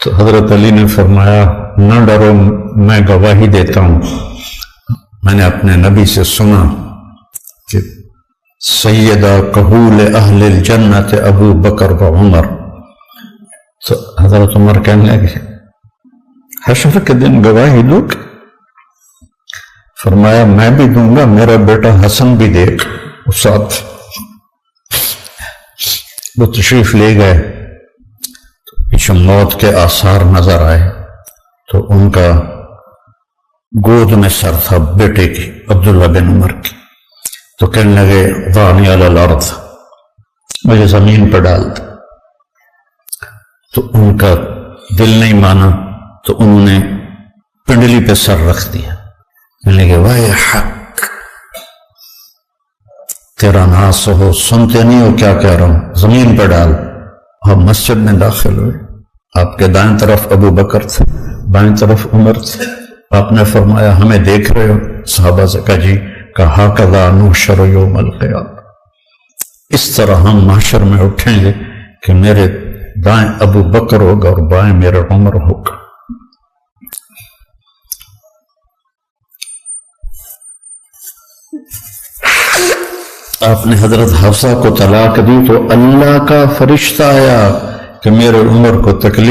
تو حضرت علی نے فرمایا نہ ڈرو، میں گواہی دیتا ہوں، میں نے اپنے نبی سے سنا کہ سیدہ کہول اہل الجنت ابو بکر و عمر. تو حضرت عمر کہنے لگے حشر کے دن گواہی دو؟ فرمایا میں بھی دوں گا، میرا بیٹا حسن بھی دیکھ. اس ساتھ وہ تشریف لے گئے، پیچھے موت کے آثار نظر آئے تو ان کا گود میں سر تھا بیٹے کی، عبداللہ بن عمر کی. تو کہنے لگے ضعنی علی الارض، مجھے زمین پر ڈال دے. تو ان کا دل نہیں مانا تو انہوں نے پنڈلی پہ سر رکھ دیا. کہنے لگے وائے حق، تیرا ناس ہو، سنتے نہیں ہو کیا کہہ رہا ہوں، زمین پہ ڈال. آپ مسجد میں داخل ہوئے، آپ کے دائیں طرف ابو بکر تھے، بائیں طرف عمر تھے. آپ نے فرمایا ہمیں دیکھ رہے ہو؟ صحابہ سے کہا جی. کہا ہکذا نحشر یوم القیامہ، اس طرح ہم محشر میں اٹھیں گے کہ میرے دائیں ابو بکر ہوگا اور بائیں میرا عمر ہوگا. آپ نے حضرت حفصہ کو طلاق دی تو اللہ کا فرشتہ آیا کہ میرے عمر کو تکلیف